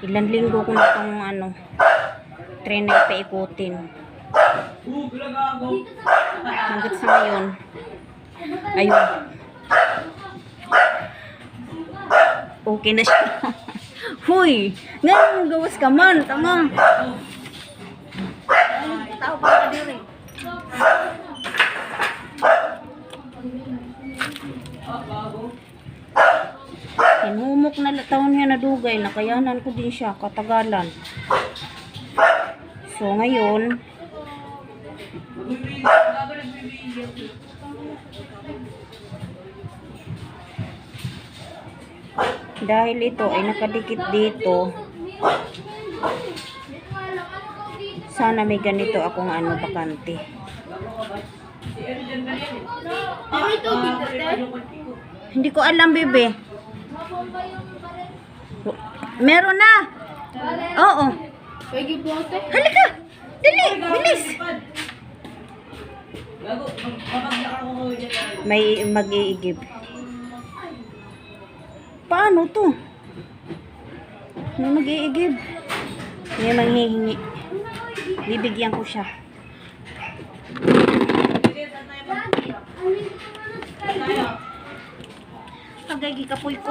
Ilang linggo ko na itong ano, train na ipaikutin. Hanggat sa ngayon. Ayun. Okay na siya. Huy! Ngayon, gawas ka man. Tamang. Tao pa ka din. Hinumok na taon niya na dugay. Nakayanan ko din siya. Katagalan. So, ngayon, dahil ito ay nakadikit dito, sana may ganito akong ano, bakante. Hindi ko alam, bebe. Meron na. Oo. Halika. Dali. Bilis. May mag-iigib. Paano to? May mag-iigib. May manghihingi. Bibigyan ko siya. Agay, gikapoy ko.